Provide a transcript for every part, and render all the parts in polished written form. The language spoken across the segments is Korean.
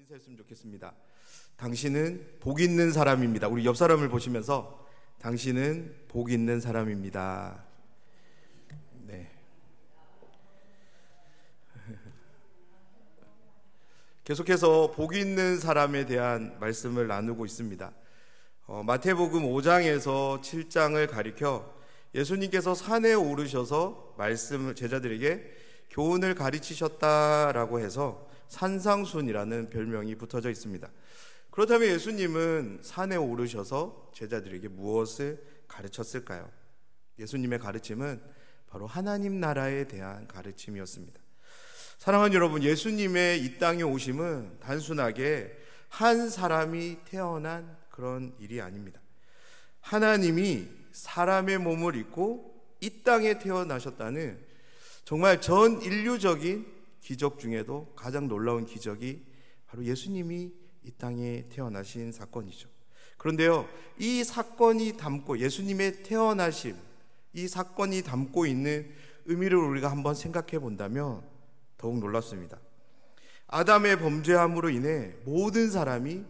인사했으면 좋겠습니다. 당신은 복 있는 사람입니다. 우리 옆 사람을 보시면서 당신은 복 있는 사람입니다. 네. 계속해서 복 있는 사람에 대한 말씀을 나누고 있습니다. 마태복음 5장에서 7장을 가리켜 예수님께서 산에 오르셔서 말씀을 제자들에게 교훈을 가르치셨다라고 해서 산상순이라는 별명이 붙어져 있습니다. 그렇다면 예수님은 산에 오르셔서 제자들에게 무엇을 가르쳤을까요? 예수님의 가르침은 바로 하나님 나라에 대한 가르침이었습니다. 사랑하는 여러분, 예수님의 이 땅에 오심은 단순하게 한 사람이 태어난 그런 일이 아닙니다. 하나님이 사람의 몸을 입고 이 땅에 태어나셨다는 정말 전 인류적인 기적 중에도 가장 놀라운 기적이 바로 예수님이 이 땅에 태어나신 사건이죠. 그런데요, 이 사건이 담고 예수님의 태어나심, 이 사건이 담고 있는 의미를 우리가 한번 생각해 본다면 더욱 놀랍습니다. 아담의 범죄함으로 인해 모든 사람이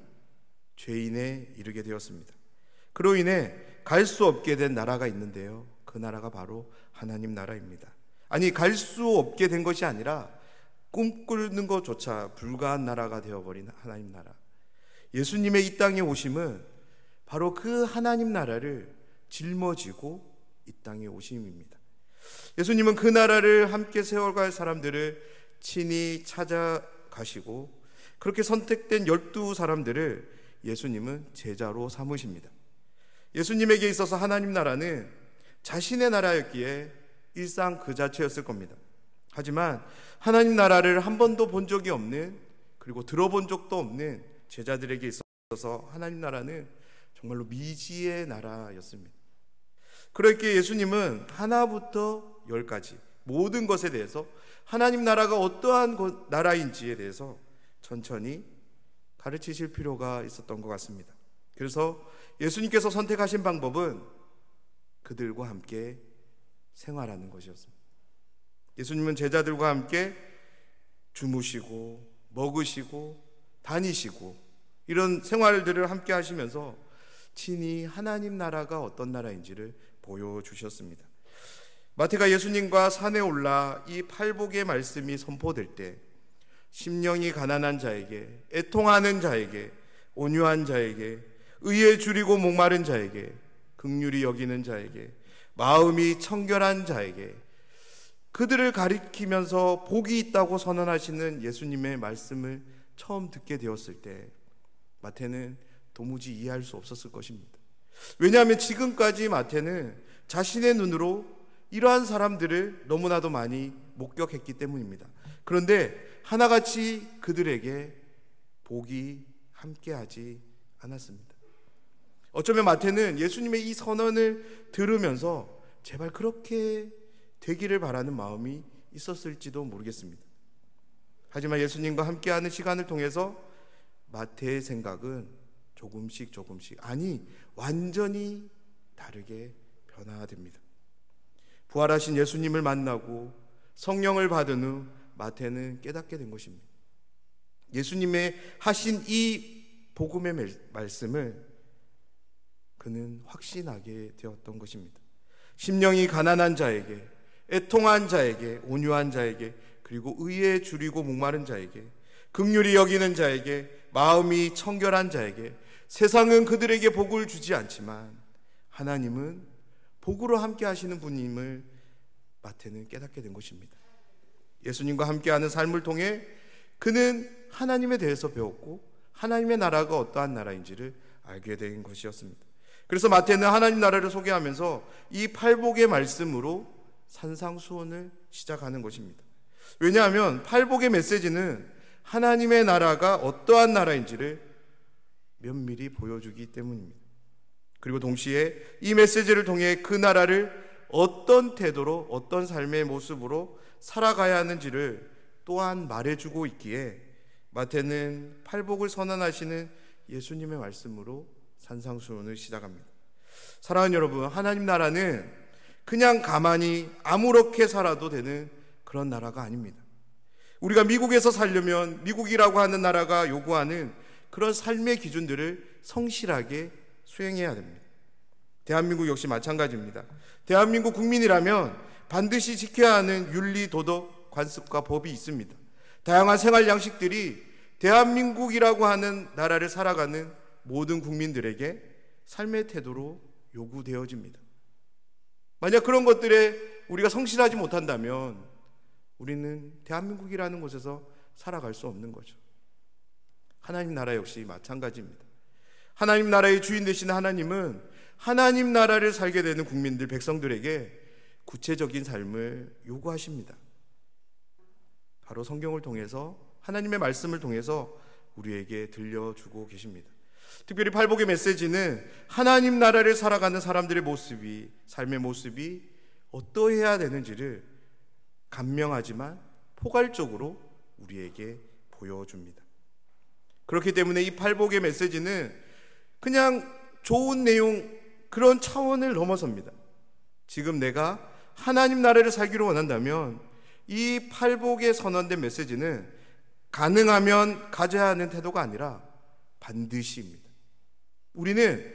죄인에 이르게 되었습니다. 그로 인해 갈 수 없게 된 나라가 있는데요, 그 나라가 바로 하나님 나라입니다. 아니, 갈 수 없게 된 것이 아니라 꿈꾸는 것조차 불가한 나라가 되어버린 하나님 나라. 예수님의 이 땅에 오심은 바로 그 하나님 나라를 짊어지고 이 땅에 오심입니다. 예수님은 그 나라를 함께 세워갈 사람들을 친히 찾아가시고 그렇게 선택된 12사람들을 예수님은 제자로 삼으십니다. 예수님에게 있어서 하나님 나라는 자신의 나라였기에 일상 그 자체였을 겁니다. 하지만 하나님 나라를 한 번도 본 적이 없는, 그리고 들어본 적도 없는 제자들에게 있어서 하나님 나라는 정말로 미지의 나라였습니다. 그렇기에 예수님은 하나부터 열까지 모든 것에 대해서 하나님 나라가 어떠한 나라인지에 대해서 천천히 가르치실 필요가 있었던 것 같습니다. 그래서 예수님께서 선택하신 방법은 그들과 함께 생활하는 것이었습니다. 예수님은 제자들과 함께 주무시고 먹으시고 다니시고 이런 생활들을 함께 하시면서 친히 하나님 나라가 어떤 나라인지를 보여주셨습니다. 마태가 예수님과 산에 올라 이 팔복의 말씀이 선포될 때 심령이 가난한 자에게, 애통하는 자에게, 온유한 자에게, 의에 줄이고 목마른 자에게, 긍휼히 여기는 자에게, 마음이 청결한 자에게, 그들을 가리키면서 복이 있다고 선언하시는 예수님의 말씀을 처음 듣게 되었을 때 마태는 도무지 이해할 수 없었을 것입니다. 왜냐하면 지금까지 마태는 자신의 눈으로 이러한 사람들을 너무나도 많이 목격했기 때문입니다. 그런데 하나같이 그들에게 복이 함께하지 않았습니다. 어쩌면 마태는 예수님의 이 선언을 들으면서 제발 그렇게 되기를 바라는 마음이 있었을지도 모르겠습니다. 하지만 예수님과 함께하는 시간을 통해서 마태의 생각은 조금씩 아니 완전히 다르게 변화됩니다. 부활하신 예수님을 만나고 성령을 받은 후 마태는 깨닫게 된 것입니다. 예수님의 하신 이 복음의 말씀을 그는 확신하게 되었던 것입니다. 심령이 가난한 자에게, 애통한 자에게, 온유한 자에게, 그리고 의에 줄이고 목마른 자에게, 긍휼히 여기는 자에게, 마음이 청결한 자에게 세상은 그들에게 복을 주지 않지만 하나님은 복으로 함께 하시는 분임을 마태는 깨닫게 된 것입니다. 예수님과 함께하는 삶을 통해 그는 하나님에 대해서 배웠고 하나님의 나라가 어떠한 나라인지를 알게 된 것이었습니다. 그래서 마태는 하나님 나라를 소개하면서 이 팔복의 말씀으로 산상수훈을 시작하는 것입니다. 왜냐하면 팔복의 메시지는 하나님의 나라가 어떠한 나라인지를 면밀히 보여주기 때문입니다. 그리고 동시에 이 메시지를 통해 그 나라를 어떤 태도로, 어떤 삶의 모습으로 살아가야 하는지를 또한 말해주고 있기에 마태는 팔복을 선언하시는 예수님의 말씀으로 산상수훈을 시작합니다. 사랑하는 여러분, 하나님 나라는 그냥 가만히 아무렇게 살아도 되는 그런 나라가 아닙니다. 우리가 미국에서 살려면 미국이라고 하는 나라가 요구하는 그런 삶의 기준들을 성실하게 수행해야 됩니다. 대한민국 역시 마찬가지입니다. 대한민국 국민이라면 반드시 지켜야 하는 윤리, 도덕, 관습과 법이 있습니다. 다양한 생활 양식들이 대한민국이라고 하는 나라를 살아가는 모든 국민들에게 삶의 태도로 요구되어집니다. 만약 그런 것들에 우리가 성실하지 못한다면 우리는 대한민국이라는 곳에서 살아갈 수 없는 거죠. 하나님 나라 역시 마찬가지입니다. 하나님 나라의 주인 되시는 하나님은 하나님 나라를 살게 되는 국민들, 백성들에게 구체적인 삶을 요구하십니다. 바로 성경을 통해서, 하나님의 말씀을 통해서 우리에게 들려주고 계십니다. 특별히 팔복의 메시지는 하나님 나라를 살아가는 사람들의 모습이, 삶의 모습이 어떠해야 되는지를 간명하지만 포괄적으로 우리에게 보여줍니다. 그렇기 때문에 이 팔복의 메시지는 그냥 좋은 내용, 그런 차원을 넘어섭니다. 지금 내가 하나님 나라를 살기로 원한다면 이 팔복에 선언된 메시지는 가능하면 가져야 하는 태도가 아니라 반드시입니다. 우리는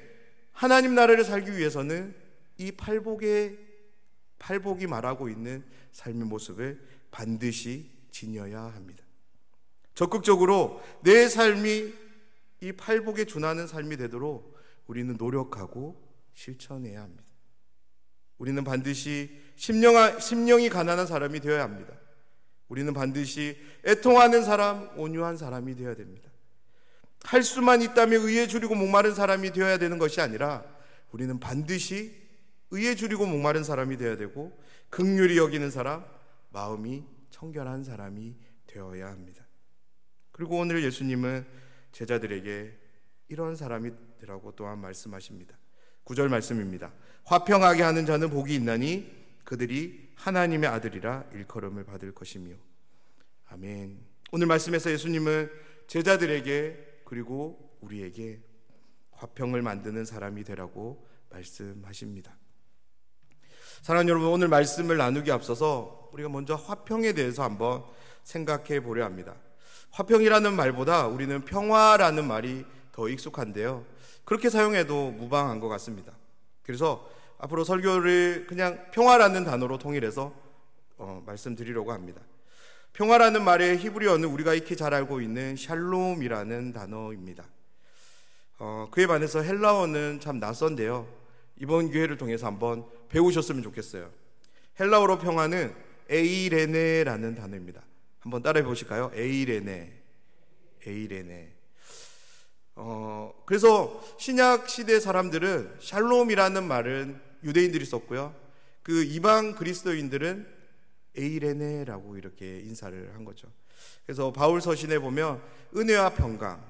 하나님 나라를 살기 위해서는 이 팔복이 말하고 있는 삶의 모습을 반드시 지녀야 합니다. 적극적으로 내 삶이 이 팔복에 준하는 삶이 되도록 우리는 노력하고 실천해야 합니다. 우리는 반드시 심령이 가난한 사람이 되어야 합니다. 우리는 반드시 애통하는 사람, 온유한 사람이 되어야 됩니다. 할 수만 있다면 의에 줄이고 목마른 사람이 되어야 되는 것이 아니라 우리는 반드시 의에 줄이고 목마른 사람이 되어야 되고 긍휼히 여기는 사람, 마음이 청결한 사람이 되어야 합니다. 그리고 오늘 예수님은 제자들에게 이런 사람이 되라고 또한 말씀하십니다. 9절 말씀입니다. 화평하게 하는 자는 복이 있나니 그들이 하나님의 아들이라 일컬음을 받을 것이며. 아멘. 오늘 말씀에서 예수님은 제자들에게 그리고 우리에게 화평을 만드는 사람이 되라고 말씀하십니다. 사랑하는 여러분, 오늘 말씀을 나누기 앞서서 우리가 먼저 화평에 대해서 한번 생각해 보려 합니다. 화평이라는 말보다 우리는 평화라는 말이 더 익숙한데요, 그렇게 사용해도 무방한 것 같습니다. 그래서 앞으로 설교를 그냥 평화라는 단어로 통일해서 말씀드리려고 합니다. 평화라는 말의 히브리어는 우리가 익히 잘 알고 있는 샬롬이라는 단어입니다. 그에 반해서 헬라어는 참 낯선데요, 이번 기회를 통해서 한번 배우셨으면 좋겠어요. 헬라어로 평화는 에이레네라는 단어입니다. 한번 따라해 보실까요? 에이레네. 그래서 신약 시대 사람들은 샬롬이라는 말은 유대인들이 썼고요, 그 이방 그리스도인들은 에이레네라고 이렇게 인사를 한 거죠. 그래서 바울 서신에 보면 은혜와 평강,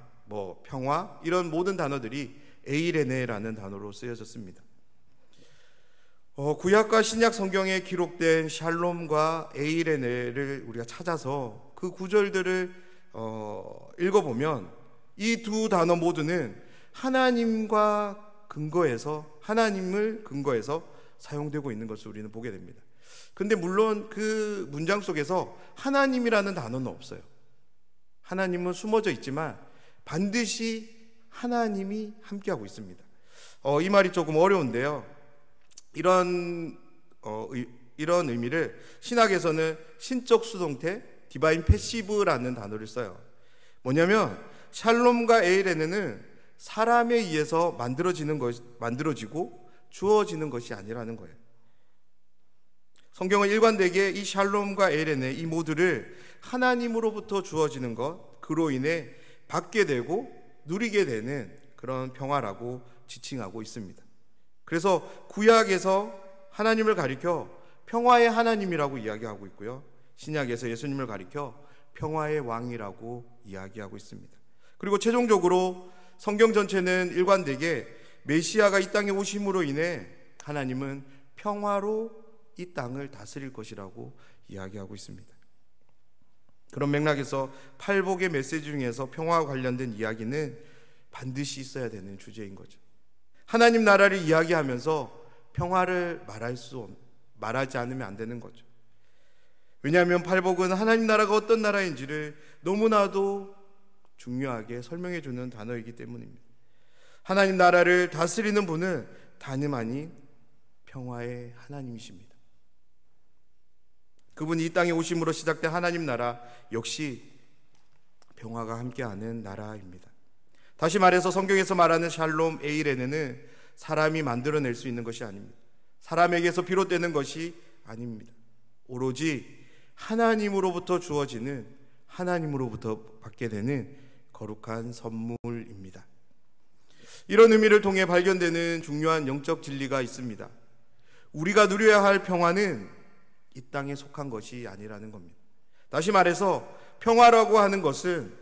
평화, 이런 모든 단어들이 에이레네라는 단어로 쓰여졌습니다. 구약과 신약 성경에 기록된 샬롬과 에이레네를 우리가 찾아서 그 구절들을 읽어보면 이 두 단어 모두는 하나님을 근거해서 사용되고 있는 것을 우리는 보게 됩니다. 근데 물론 그 문장 속에서 하나님이라는 단어는 없어요. 하나님은 숨어져 있지만 반드시 하나님이 함께하고 있습니다. 이 말이 조금 어려운데요, 이런 의미를 신학에서는 신적 수동태, 디바인 패시브라는 단어를 써요. 뭐냐면 샬롬과 에이레네는 사람에 의해서 만들어지고 주어지는 것이 아니라는 거예요. 성경은 일관되게 이 샬롬과 에이레네, 이 모두를 하나님으로부터 주어지는 것, 그로 인해 받게 되고 누리게 되는 그런 평화라고 지칭하고 있습니다. 그래서 구약에서 하나님을 가리켜 평화의 하나님이라고 이야기하고 있고요, 신약에서 예수님을 가리켜 평화의 왕이라고 이야기하고 있습니다. 그리고 최종적으로 성경 전체는 일관되게 메시아가 이 땅에 오심으로 인해 하나님은 평화로 이 땅을 다스릴 것이라고 이야기하고 있습니다. 그런 맥락에서 팔복의 메시지 중에서 평화와 관련된 이야기는 반드시 있어야 되는 주제인 거죠. 하나님 나라를 이야기하면서 평화를 말하지 않으면 안 되는 거죠. 왜냐하면 팔복은 하나님 나라가 어떤 나라인지를 너무나도 중요하게 설명해 주는 단어이기 때문입니다. 하나님 나라를 다스리는 분은 다름 아닌 평화의 하나님이십니다. 그분이 이 땅에 오심으로 시작된 하나님 나라 역시 평화가 함께하는 나라입니다. 다시 말해서 성경에서 말하는 샬롬 에이레네는 사람이 만들어낼 수 있는 것이 아닙니다. 사람에게서 비롯되는 것이 아닙니다. 오로지 하나님으로부터 주어지는, 하나님으로부터 받게 되는 거룩한 선물입니다. 이런 의미를 통해 발견되는 중요한 영적 진리가 있습니다. 우리가 누려야 할 평화는 이 땅에 속한 것이 아니라는 겁니다. 다시 말해서 평화라고 하는 것은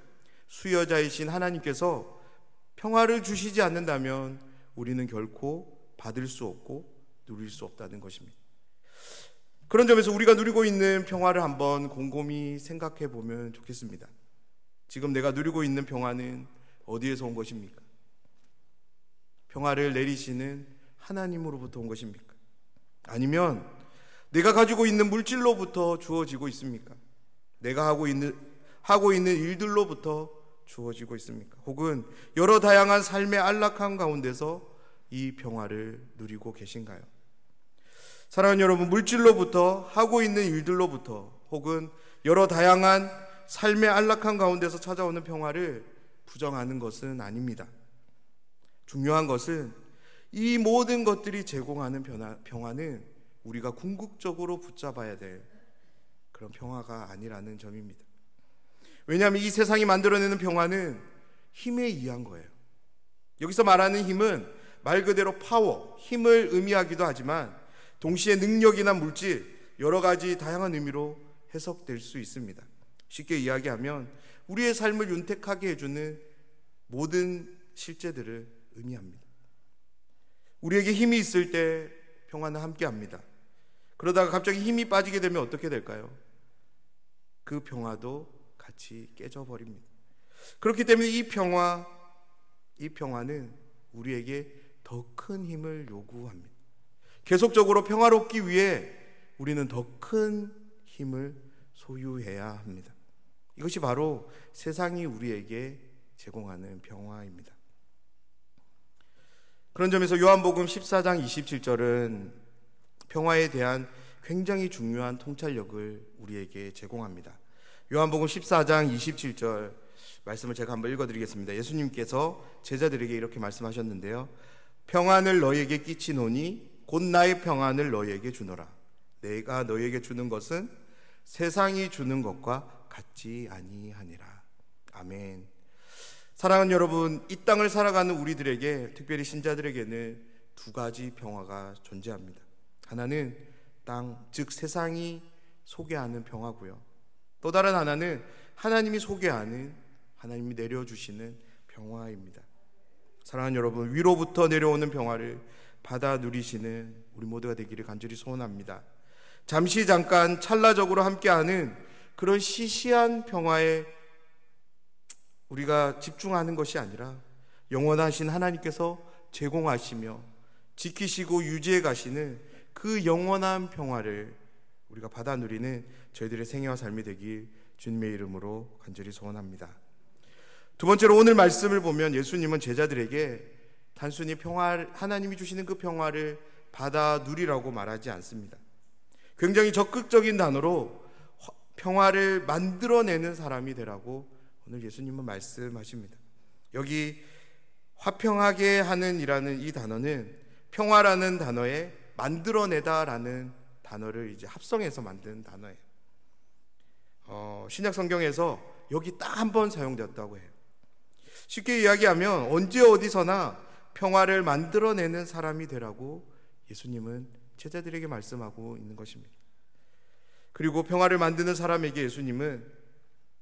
수여자이신 하나님께서 평화를 주시지 않는다면 우리는 결코 받을 수 없고 누릴 수 없다는 것입니다. 그런 점에서 우리가 누리고 있는 평화를 한번 곰곰이 생각해 보면 좋겠습니다. 지금 내가 누리고 있는 평화는 어디에서 온 것입니까? 평화를 내리시는 하나님으로부터 온 것입니까? 아니면 내가 가지고 있는 물질로부터 주어지고 있습니까? 내가 하고 있는 일들로부터 주어지고 있습니까? 혹은 여러 다양한 삶의 안락함 가운데서 이 평화를 누리고 계신가요? 사랑하는 여러분, 물질로부터, 하고 있는 일들로부터, 혹은 여러 다양한 삶의 안락함 가운데서 찾아오는 평화를 부정하는 것은 아닙니다. 중요한 것은 이 모든 것들이 제공하는 평화는 우리가 궁극적으로 붙잡아야 될 그런 평화가 아니라는 점입니다. 왜냐하면 이 세상이 만들어내는 평화는 힘에 의한 거예요. 여기서 말하는 힘은 말 그대로 파워, 힘을 의미하기도 하지만 동시에 능력이나 물질, 여러 가지 다양한 의미로 해석될 수 있습니다. 쉽게 이야기하면 우리의 삶을 윤택하게 해주는 모든 실제들을 의미합니다. 우리에게 힘이 있을 때 평화는 함께합니다. 그러다가 갑자기 힘이 빠지게 되면 어떻게 될까요? 그 평화도 같이 깨져버립니다. 그렇기 때문에 이 평화는 우리에게 더 큰 힘을 요구합니다. 계속적으로 평화롭기 위해 우리는 더 큰 힘을 소유해야 합니다. 이것이 바로 세상이 우리에게 제공하는 평화입니다. 그런 점에서 요한복음 14장 27절은 평화에 대한 굉장히 중요한 통찰력을 우리에게 제공합니다. 요한복음 14장 27절 말씀을 제가 한번 읽어드리겠습니다. 예수님께서 제자들에게 이렇게 말씀하셨는데요. 평안을 너희에게 끼치노니 곧 나의 평안을 너희에게 주노라. 내가 너희에게 주는 것은 세상이 주는 것과 같지 아니하니라. 아멘. 사랑하는 여러분, 이 땅을 살아가는 우리들에게, 특별히 신자들에게는 두 가지 평화가 존재합니다. 하나는 땅, 즉 세상이 소개하는 평화고요. 또 다른 하나는 하나님이 소개하는, 하나님이 내려주시는 평화입니다. 사랑하는 여러분, 위로부터 내려오는 평화를 받아 누리시는 우리 모두가 되기를 간절히 소원합니다. 잠깐 찰나적으로 함께하는 그런 시시한 평화에 우리가 집중하는 것이 아니라 영원하신 하나님께서 제공하시며 지키시고 유지해 가시는 그 영원한 평화를 우리가 받아 누리는 저희들의 생애와 삶이 되길 주님의 이름으로 간절히 소원합니다. 두 번째로 오늘 말씀을 보면 예수님은 제자들에게 단순히 하나님이 주시는 그 평화를 받아 누리라고 말하지 않습니다. 굉장히 적극적인 단어로 평화를 만들어내는 사람이 되라고 오늘 예수님은 말씀하십니다. 여기 화평하게 하는 이라는 이 단어는 평화라는 단어에 만들어내다라는 단어를 이제 합성해서 만든 단어예요. 신약 성경에서 여기 딱 한 번 사용되었다고 해요. 쉽게 이야기하면 언제 어디서나 평화를 만들어내는 사람이 되라고 예수님은 제자들에게 말씀하고 있는 것입니다. 그리고 평화를 만드는 사람에게 예수님은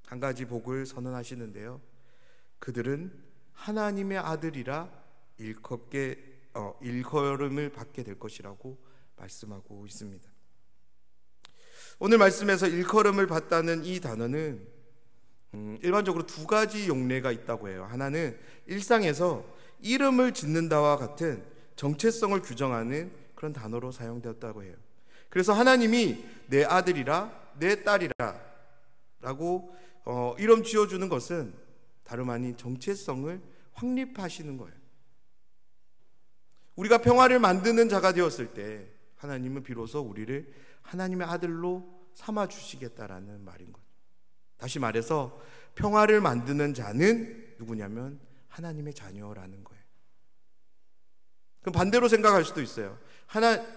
한 가지 복을 선언하시는데요. 그들은 하나님의 아들이라 일컬음을 받게 될 것이라고 말씀하고 있습니다. 오늘 말씀에서 일컬음을 받다는 이 단어는 일반적으로 두 가지 용례가 있다고 해요. 하나는 일상에서 이름을 짓는다와 같은 정체성을 규정하는 그런 단어로 사용되었다고 해요. 그래서 하나님이 내 아들이라 내 딸이라 라고 이름 지어주는 것은 다름 아닌 정체성을 확립하시는 거예요. 우리가 평화를 만드는 자가 되었을 때 하나님은 비로소 우리를 하나님의 아들로 삼아주시겠다라는 말인 거죠. 다시 말해서 평화를 만드는 자는 누구냐면 하나님의 자녀라는 거예요. 그럼 반대로 생각할 수도 있어요.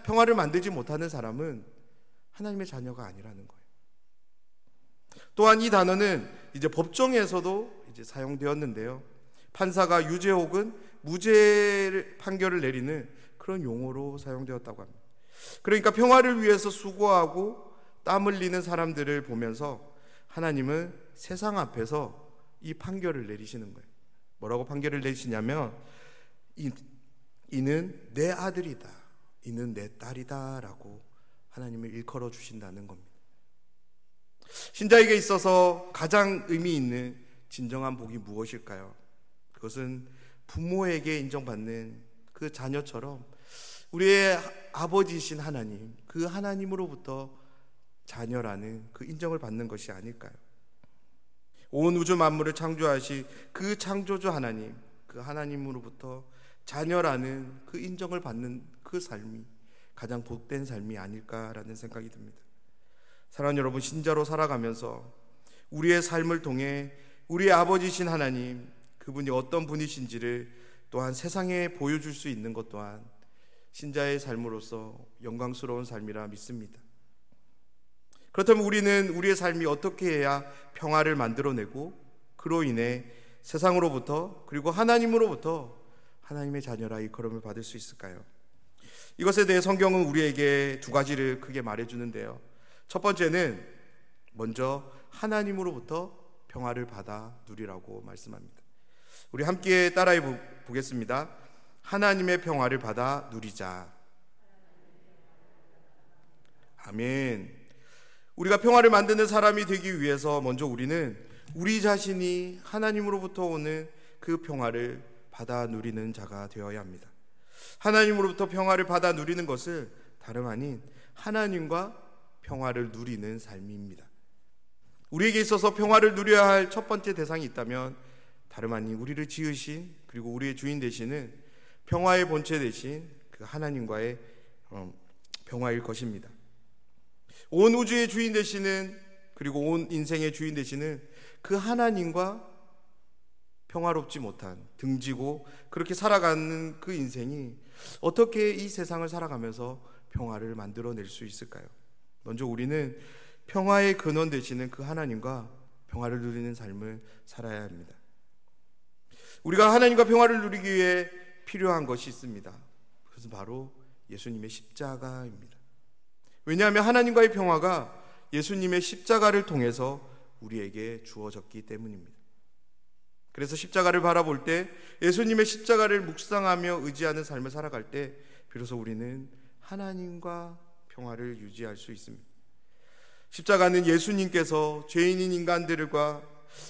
평화를 만들지 못하는 사람은 하나님의 자녀가 아니라는 거예요. 또한 이 단어는 이제 법정에서도 이제 사용되었는데요. 판사가 유죄 혹은 무죄 판결을 내리는 그런 용어로 사용되었다고 합니다. 그러니까 평화를 위해서 수고하고 땀 흘리는 사람들을 보면서 하나님은 세상 앞에서 이 판결을 내리시는 거예요. 뭐라고 판결을 내리시냐면 이는 내 아들이다, 이는 내 딸이다 라고 하나님을 일컬어 주신다는 겁니다. 신자에게 있어서 가장 의미 있는 진정한 복이 무엇일까요? 그것은 부모에게 인정받는 그 자녀처럼 우리의 아버지이신 하나님, 그 하나님으로부터 자녀라는 그 인정을 받는 것이 아닐까요? 온 우주 만물을 창조하신 그 창조주 하나님, 그 하나님으로부터 자녀라는 그 인정을 받는 그 삶이 가장 복된 삶이 아닐까라는 생각이 듭니다. 사랑하는 여러분, 신자로 살아가면서 우리의 삶을 통해 우리의 아버지이신 하나님, 그분이 어떤 분이신지를 또한 세상에 보여줄 수 있는 것 또한 신자의 삶으로서 영광스러운 삶이라 믿습니다. 그렇다면 우리는 우리의 삶이 어떻게 해야 평화를 만들어내고 그로 인해 세상으로부터 그리고 하나님으로부터 하나님의 자녀라 일컬음을 받을 수 있을까요? 이것에 대해 성경은 우리에게 두 가지를 크게 말해주는데요. 첫 번째는 먼저 하나님으로부터 평화를 받아 누리라고 말씀합니다. 우리 함께 따라해 보겠습니다. 하나님의 평화를 받아 누리자. 아멘. 우리가 평화를 만드는 사람이 되기 위해서 먼저 우리는 우리 자신이 하나님으로부터 오는 그 평화를 받아 누리는 자가 되어야 합니다. 하나님으로부터 평화를 받아 누리는 것을 다름 아닌 하나님과 평화를 누리는 삶입니다. 우리에게 있어서 평화를 누려야 할 첫 번째 대상이 있다면 다름 아닌 우리를 지으신 그리고 우리의 주인 되시는 평화의 본체 되신 그 하나님과의 평화일 것입니다. 온 우주의 주인 되시는 그리고 온 인생의 주인 되시는 그 하나님과 평화롭지 못한 등지고 그렇게 살아가는 그 인생이 어떻게 이 세상을 살아가면서 평화를 만들어낼 수 있을까요? 먼저 우리는 평화의 근원 되시는 그 하나님과 평화를 누리는 삶을 살아야 합니다. 우리가 하나님과 평화를 누리기 위해 필요한 것이 있습니다. 그것은 바로 예수님의 십자가입니다. 왜냐하면 하나님과의 평화가 예수님의 십자가를 통해서 우리에게 주어졌기 때문입니다. 그래서 십자가를 바라볼 때 예수님의 십자가를 묵상하며 의지하는 삶을 살아갈 때 비로소 우리는 하나님과 평화를 유지할 수 있습니다. 십자가는 예수님께서 죄인인 인간들과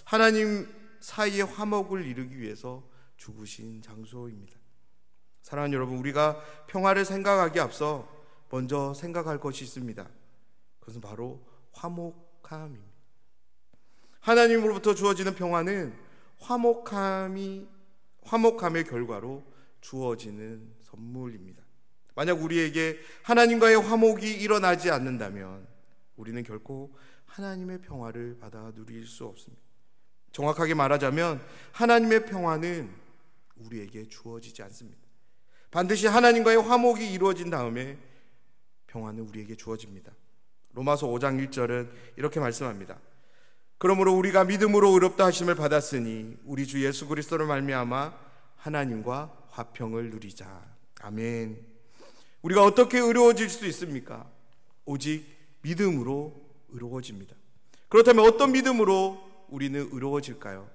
하나님 사이의 화목을 이루기 위해서 죽으신 장소입니다. 사랑하는 여러분, 우리가 평화를 생각하기에 앞서 먼저 생각할 것이 있습니다. 그것은 바로 화목함입니다. 하나님으로부터 주어지는 평화는 화목함의 결과로 주어지는 선물입니다. 만약 우리에게 하나님과의 화목이 일어나지 않는다면 우리는 결코 하나님의 평화를 받아 누릴 수 없습니다. 정확하게 말하자면 하나님의 평화는 우리에게 주어지지 않습니다. 반드시 하나님과의 화목이 이루어진 다음에 평화는 우리에게 주어집니다. 로마서 5장 1절은 이렇게 말씀합니다. 그러므로 우리가 믿음으로 의롭다 하심을 받았으니 우리 주 예수 그리스도를 말미암아 하나님과 화평을 누리자. 아멘. 우리가 어떻게 의로워질 수 있습니까? 오직 믿음으로 의로워집니다. 그렇다면 어떤 믿음으로 우리는 의로워질까요?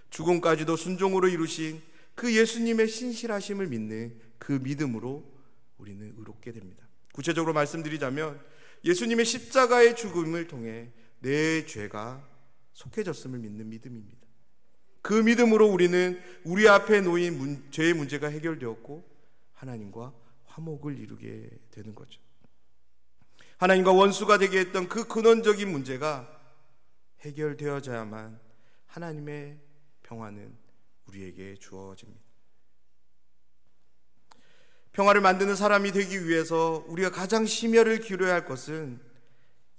죽음까지도 순종으로 이루신 그 예수님의 신실하심을 믿는 그 믿음으로 우리는 의롭게 됩니다. 구체적으로 말씀드리자면 예수님의 십자가의 죽음을 통해 내 죄가 속해졌음을 믿는 믿음입니다. 그 믿음으로 우리는 우리 앞에 놓인 죄의 문제가 해결되었고 하나님과 화목을 이루게 되는 거죠. 하나님과 원수가 되게 했던 그 근원적인 문제가 해결되어져야만 하나님의 평화는 우리에게 주어집니다. 평화를 만드는 사람이 되기 위해서 우리가 가장 심혈을 기울여야 할 것은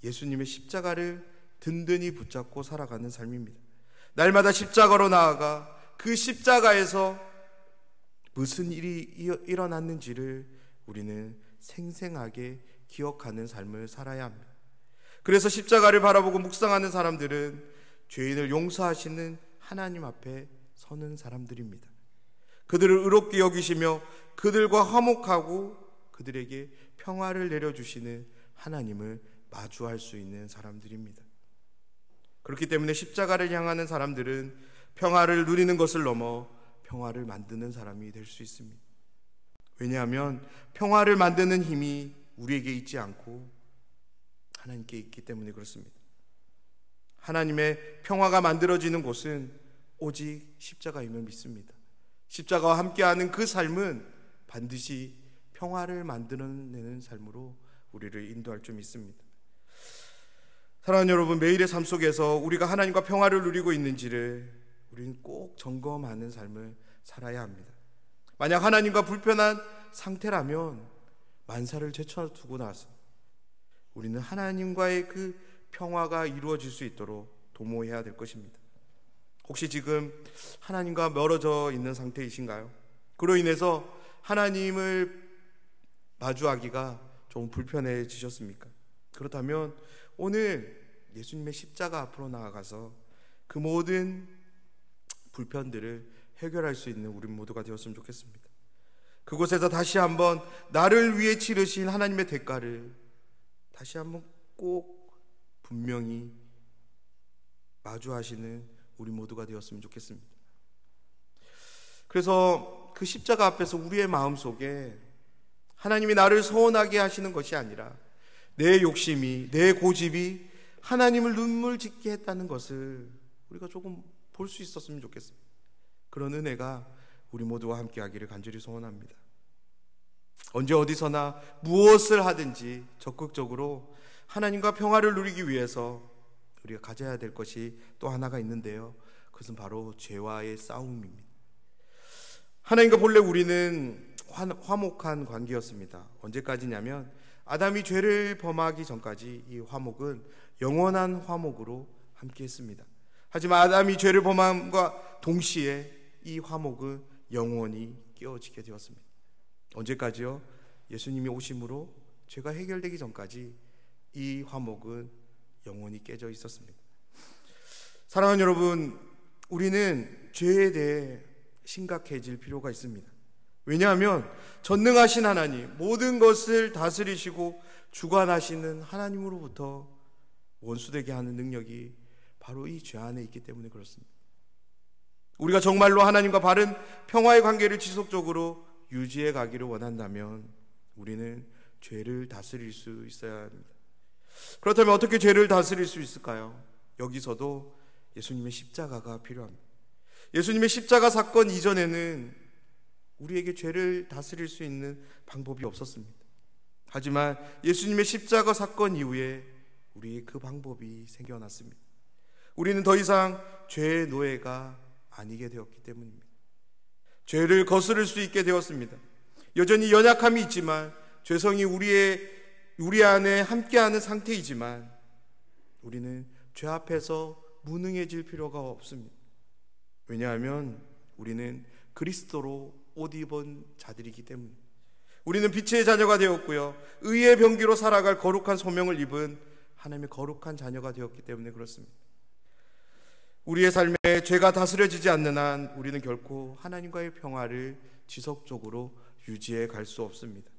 예수님의 십자가를 든든히 붙잡고 살아가는 삶입니다. 날마다 십자가로 나아가 그 십자가에서 무슨 일이 일어났는지를 우리는 생생하게 기억하는 삶을 살아야 합니다. 그래서 십자가를 바라보고 묵상하는 사람들은 죄인을 용서하시는 하나님 앞에 서는 사람들입니다. 그들을 의롭게 여기시며 그들과 화목하고 그들에게 평화를 내려주시는 하나님을 마주할 수 있는 사람들입니다. 그렇기 때문에 십자가를 향하는 사람들은 평화를 누리는 것을 넘어 평화를 만드는 사람이 될 수 있습니다. 왜냐하면 평화를 만드는 힘이 우리에게 있지 않고 하나님께 있기 때문에 그렇습니다. 하나님의 평화가 만들어지는 곳은 오직 십자가임을 믿습니다. 십자가와 함께하는 그 삶은 반드시 평화를 만들어내는 삶으로 우리를 인도할 줄 믿습니다. 사랑하는 여러분, 매일의 삶 속에서 우리가 하나님과 평화를 누리고 있는지를 우리는 꼭 점검하는 삶을 살아야 합니다. 만약 하나님과 불편한 상태라면 만사를 제쳐두고 나서 우리는 하나님과의 그 평화가 이루어질 수 있도록 도모해야 될 것입니다. 혹시 지금 하나님과 멀어져 있는 상태이신가요? 그로 인해서 하나님을 마주하기가 좀 불편해지셨습니까? 그렇다면 오늘 예수님의 십자가 앞으로 나아가서 그 모든 불편들을 해결할 수 있는 우리 모두가 되었으면 좋겠습니다. 그곳에서 다시 한번 나를 위해 치르신 하나님의 대가를 다시 한번 꼭 분명히 마주하시는 우리 모두가 되었으면 좋겠습니다. 그래서 그 십자가 앞에서 우리의 마음속에 하나님이 나를 서운하게 하시는 것이 아니라 내 욕심이, 내 고집이 하나님을 눈물 짓게 했다는 것을 우리가 조금 볼 수 있었으면 좋겠습니다. 그런 은혜가 우리 모두와 함께 하기를 간절히 소원합니다. 언제 어디서나 무엇을 하든지 적극적으로 하나님과 평화를 누리기 위해서 우리가 가져야 될 것이 또 하나가 있는데요, 그것은 바로 죄와의 싸움입니다. 하나님과 본래 우리는 화목한 관계였습니다. 언제까지냐면 아담이 죄를 범하기 전까지 이 화목은 영원한 화목으로 함께 했습니다. 하지만 아담이 죄를 범함과 동시에 이 화목은 영원히 깨어지게 되었습니다. 언제까지요? 예수님이 오심으로 죄가 해결되기 전까지 이 화목은 영원히 깨져 있었습니다. 사랑하는 여러분, 우리는 죄에 대해 심각해질 필요가 있습니다. 왜냐하면 전능하신 하나님, 모든 것을 다스리시고 주관하시는 하나님으로부터 원수되게 하는 능력이 바로 이 죄 안에 있기 때문에 그렇습니다. 우리가 정말로 하나님과 바른 평화의 관계를 지속적으로 유지해 가기를 원한다면 우리는 죄를 다스릴 수 있어야 합니다. 그렇다면 어떻게 죄를 다스릴 수 있을까요? 여기서도 예수님의 십자가가 필요합니다. 예수님의 십자가 사건 이전에는 우리에게 죄를 다스릴 수 있는 방법이 없었습니다. 하지만 예수님의 십자가 사건 이후에 우리의 그 방법이 생겨났습니다. 우리는 더 이상 죄의 노예가 아니게 되었기 때문입니다. 죄를 거스를 수 있게 되었습니다. 여전히 연약함이 있지만 죄성이 우리 안에 함께하는 상태이지만 우리는 죄 앞에서 무능해질 필요가 없습니다. 왜냐하면 우리는 그리스도로 옷 입은 자들이기 때문입니다. 우리는 빛의 자녀가 되었고요, 의의 병기로 살아갈 거룩한 소명을 입은 하나님의 거룩한 자녀가 되었기 때문에 그렇습니다. 우리의 삶에 죄가 다스려지지 않는 한 우리는 결코 하나님과의 평화를 지속적으로 유지해 갈 수 없습니다.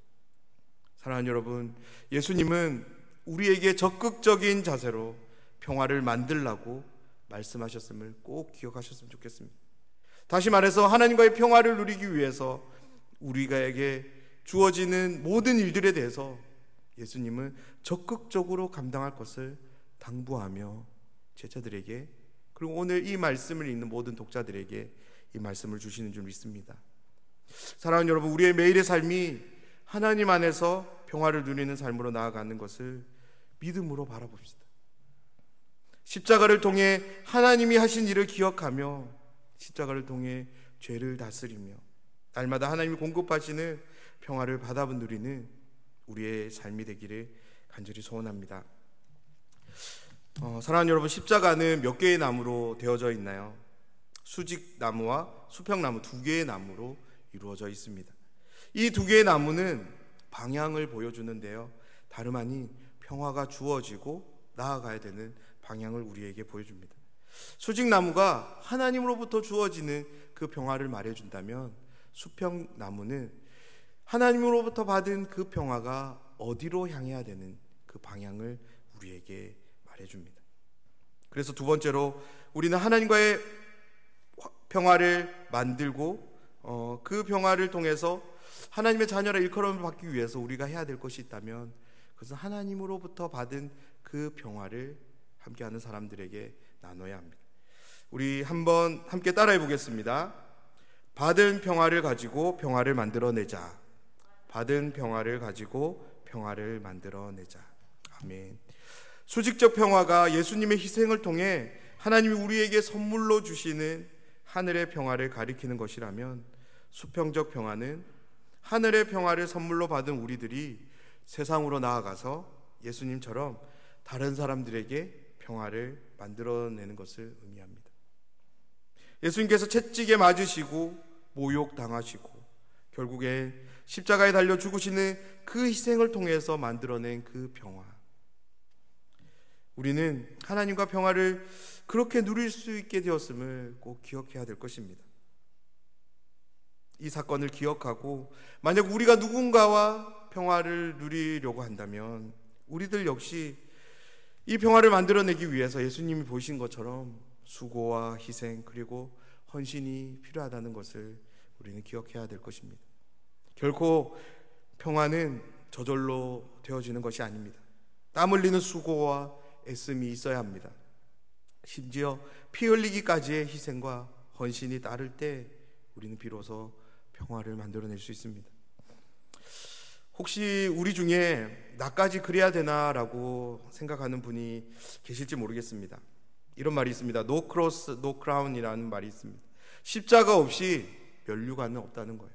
사랑하는 여러분, 예수님은 우리에게 적극적인 자세로 평화를 만들라고 말씀하셨음을 꼭 기억하셨으면 좋겠습니다. 다시 말해서 하나님과의 평화를 누리기 위해서 우리에게 주어지는 모든 일들에 대해서 예수님은 적극적으로 감당할 것을 당부하며 제자들에게, 그리고 오늘 이 말씀을 읽는 모든 독자들에게 이 말씀을 주시는 줄 믿습니다. 사랑하는 여러분, 우리의 매일의 삶이 하나님 안에서 평화를 누리는 삶으로 나아가는 것을 믿음으로 바라봅시다. 십자가를 통해 하나님이 하신 일을 기억하며 십자가를 통해 죄를 다스리며 날마다 하나님이 공급하시는 평화를 받아 누리는 우리의 삶이 되기를 간절히 소원합니다. 사랑하는 여러분, 십자가는 몇 개의 나무로 되어져 있나요? 수직나무와 수평나무 두 개의 나무로 이루어져 있습니다. 이 두 개의 나무는 방향을 보여주는데요, 다름 아닌 평화가 주어지고 나아가야 되는 방향을 우리에게 보여줍니다. 수직나무가 하나님으로부터 주어지는 그 평화를 말해준다면, 수평나무는 하나님으로부터 받은 그 평화가 어디로 향해야 되는 그 방향을 우리에게 말해줍니다. 그래서 두 번째로 우리는 하나님과의 평화를 만들고 그 평화를 통해서 하나님의 자녀라 일컬음을 받기 위해서 우리가 해야 될 것이 있다면, 그것은 하나님으로부터 받은 그 평화를 함께하는 사람들에게 나눠야 합니다. 우리 한번 함께 따라해 보겠습니다. 받은 평화를 가지고 평화를 만들어내자. 받은 평화를 가지고 평화를 만들어내자. 아멘. 수직적 평화가 예수님의 희생을 통해 하나님이 우리에게 선물로 주시는 하늘의 평화를 가리키는 것이라면, 수평적 평화는 하늘의 평화를 선물로 받은 우리들이 세상으로 나아가서 예수님처럼 다른 사람들에게 평화를 만들어내는 것을 의미합니다. 예수님께서 채찍에 맞으시고 모욕당하시고 결국에 십자가에 달려 죽으시는 그 희생을 통해서 만들어낸 그 평화, 우리는 하나님과 평화를 그렇게 누릴 수 있게 되었음을 꼭 기억해야 될 것입니다. 이 사건을 기억하고 만약 우리가 누군가와 평화를 누리려고 한다면 우리들 역시 이 평화를 만들어내기 위해서 예수님이 보신 것처럼 수고와 희생 그리고 헌신이 필요하다는 것을 우리는 기억해야 될 것입니다. 결코 평화는 저절로 되어지는 것이 아닙니다. 땀 흘리는 수고와 애씀이 있어야 합니다. 심지어 피 흘리기까지의 희생과 헌신이 따를 때 우리는 비로소 평화를 만들어낼 수 있습니다. 혹시 우리 중에 나까지 그래야 되나라고 생각하는 분이 계실지 모르겠습니다. 이런 말이 있습니다. No cross, no crown이라는 말이 있습니다. 십자가 없이 면류관은 없다는 거예요.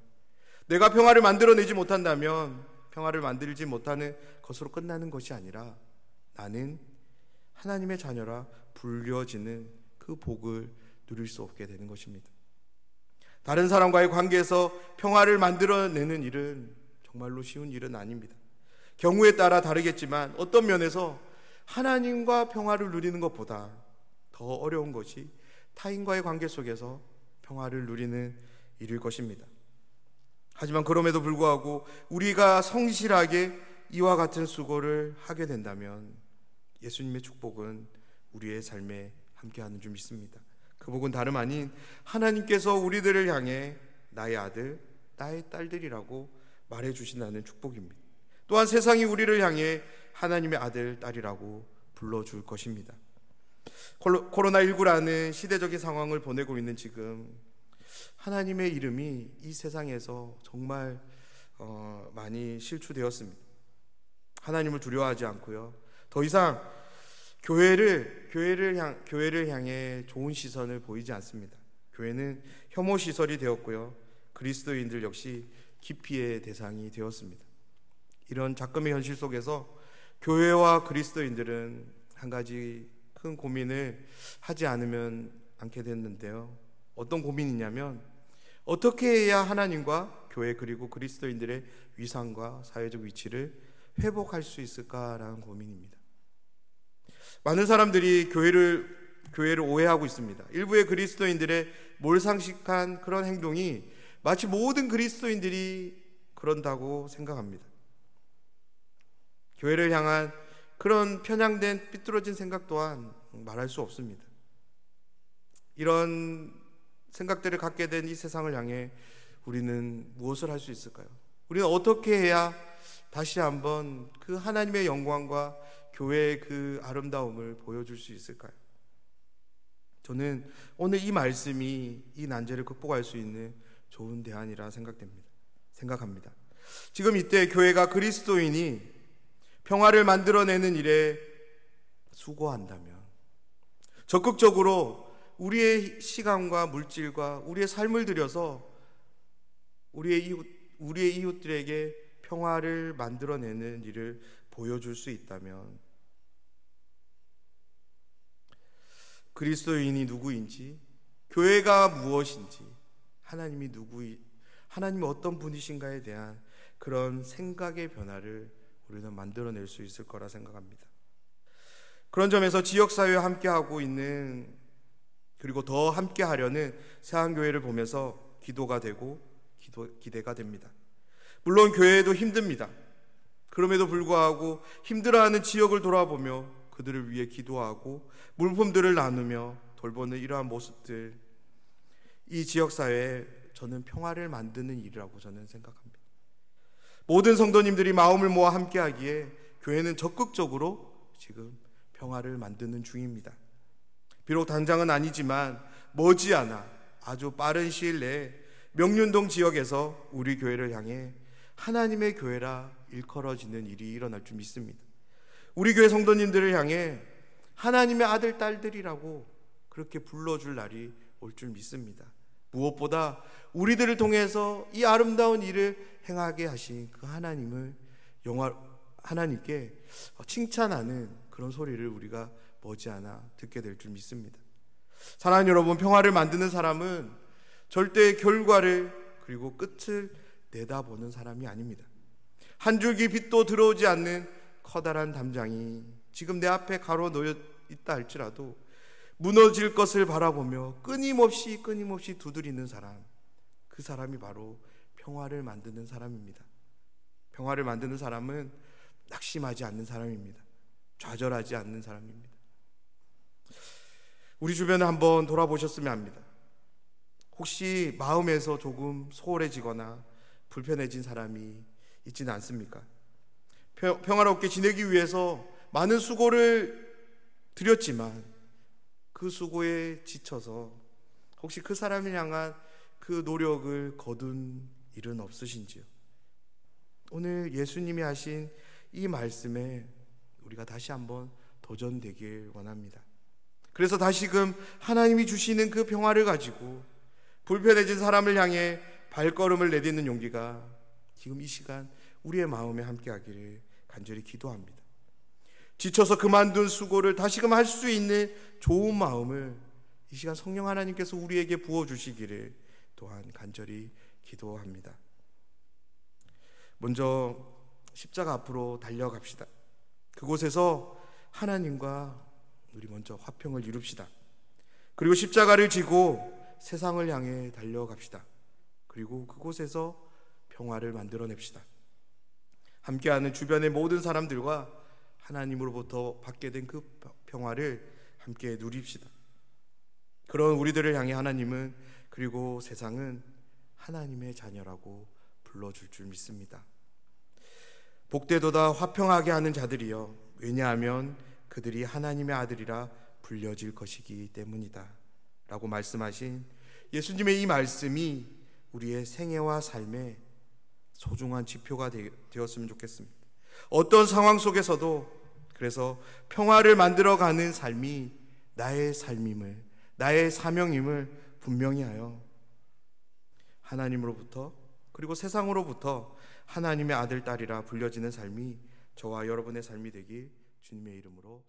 내가 평화를 만들어내지 못한다면 평화를 만들지 못하는 것으로 끝나는 것이 아니라 나는 하나님의 자녀라 불려지는 그 복을 누릴 수 없게 되는 것입니다. 다른 사람과의 관계에서 평화를 만들어내는 일은 정말로 쉬운 일은 아닙니다. 경우에 따라 다르겠지만 어떤 면에서 하나님과 평화를 누리는 것보다 더 어려운 것이 타인과의 관계 속에서 평화를 누리는 일일 것입니다. 하지만 그럼에도 불구하고 우리가 성실하게 이와 같은 수고를 하게 된다면 예수님의 축복은 우리의 삶에 함께하는 줄 믿습니다. 그 복은 다름 아닌 하나님께서 우리들을 향해 나의 아들, 나의 딸들이라고 말해주신다는 축복입니다. 또한 세상이 우리를 향해 하나님의 아들, 딸이라고 불러줄 것입니다. 코로나19라는 시대적인 상황을 보내고 있는 지금 하나님의 이름이 이 세상에서 정말 많이 실추되었습니다. 하나님을 두려워하지 않고요, 더 이상 교회를 향해 좋은 시선을 보이지 않습니다. 교회는 혐오 시설이 되었고요, 그리스도인들 역시 기피의 대상이 되었습니다. 이런 작금의 현실 속에서 교회와 그리스도인들은 한 가지 큰 고민을 하지 않게 됐는데요. 어떤 고민이냐면 어떻게 해야 하나님과 교회 그리고 그리스도인들의 위상과 사회적 위치를 회복할 수 있을까라는 고민입니다. 많은 사람들이 교회를 오해하고 있습니다. 일부의 그리스도인들의 몰상식한 그런 행동이 마치 모든 그리스도인들이 그런다고 생각합니다. 교회를 향한 그런 편향된 삐뚤어진 생각 또한 말할 수 없습니다. 이런 생각들을 갖게 된 이 세상을 향해 우리는 무엇을 할 수 있을까요? 우리는 어떻게 해야 다시 한번 그 하나님의 영광과 교회의 그 아름다움을 보여줄 수 있을까요? 저는 오늘 이 말씀이 이 난제를 극복할 수 있는 좋은 대안이라 생각합니다. 지금 이때 교회가 그리스도인이 평화를 만들어내는 일에 수고한다면, 적극적으로 우리의 시간과 물질과 우리의 삶을 들여서 우리의 이웃들에게 평화를 만들어내는 일을 보여줄 수 있다면, 그리스도인이 누구인지, 교회가 무엇인지, 하나님이 어떤 분이신가에 대한 그런 생각의 변화를 우리는 만들어낼 수 있을 거라 생각합니다. 그런 점에서 지역사회와 함께하고 있는, 그리고 더 함께하려는 세한교회를 보면서 기도가 되고 기대가 됩니다. 물론 교회도 힘듭니다. 그럼에도 불구하고 힘들어하는 지역을 돌아보며 그들을 위해 기도하고 물품들을 나누며 돌보는 이러한 모습들, 이 지역사회에 저는 평화를 만드는 일이라고 저는 생각합니다. 모든 성도님들이 마음을 모아 함께하기에 교회는 적극적으로 지금 평화를 만드는 중입니다. 비록 당장은 아니지만 머지않아 아주 빠른 시일 내에 명륜동 지역에서 우리 교회를 향해 하나님의 교회라 일컬어지는 일이 일어날 줄 믿습니다. 우리 교회 성도님들을 향해 하나님의 아들, 딸들이라고 그렇게 불러줄 날이 올 줄 믿습니다. 무엇보다 우리들을 통해서 이 아름다운 일을 행하게 하신 그 하나님께 칭찬하는 그런 소리를 우리가 머지않아 듣게 될 줄 믿습니다. 사랑하는 여러분, 평화를 만드는 사람은 절대 결과를 그리고 끝을 내다보는 사람이 아닙니다. 한 줄기 빛도 들어오지 않는 커다란 담장이 지금 내 앞에 가로놓여 있다 할지라도 무너질 것을 바라보며 끊임없이 두드리는 사람, 그 사람이 바로 평화를 만드는 사람입니다. 평화를 만드는 사람은 낙심하지 않는 사람입니다. 좌절하지 않는 사람입니다. 우리 주변을 한번 돌아보셨으면 합니다. 혹시 마음에서 조금 소홀해지거나 불편해진 사람이 있지는 않습니까? 평화롭게 지내기 위해서 많은 수고를 드렸지만 그 수고에 지쳐서 혹시 그 사람을 향한 그 노력을 거둔 일은 없으신지요? 오늘 예수님이 하신 이 말씀에 우리가 다시 한번 도전되길 원합니다. 그래서 다시금 하나님이 주시는 그 평화를 가지고 불편해진 사람을 향해 발걸음을 내딛는 용기가 지금 이 시간 우리의 마음에 함께하기를 간절히 기도합니다. 지쳐서 그만둔 수고를 다시금 할 수 있는 좋은 마음을 이 시간 성령 하나님께서 우리에게 부어주시기를 또한 간절히 기도합니다. 먼저 십자가 앞으로 달려갑시다. 그곳에서 하나님과 우리 먼저 화평을 이룹시다. 그리고 십자가를 지고 세상을 향해 달려갑시다. 그리고 그곳에서 평화를 만들어냅시다. 함께하는 주변의 모든 사람들과 하나님으로부터 받게 된 그 평화를 함께 누립시다. 그런 우리들을 향해 하나님은, 그리고 세상은 하나님의 자녀라고 불러줄 줄 믿습니다. 복되도다 화평하게 하는 자들이여, 왜냐하면 그들이 하나님의 아들이라 불려질 것이기 때문이다 라고 말씀하신 예수님의 이 말씀이 우리의 생애와 삶의 소중한 지표가 되었으면 좋겠습니다. 어떤 상황 속에서도 그래서 평화를 만들어가는 삶이 나의 삶임을, 나의 사명임을 분명히 하여 하나님으로부터 그리고 세상으로부터 하나님의 아들, 딸이라 불려지는 삶이 저와 여러분의 삶이 되길 주님의 이름으로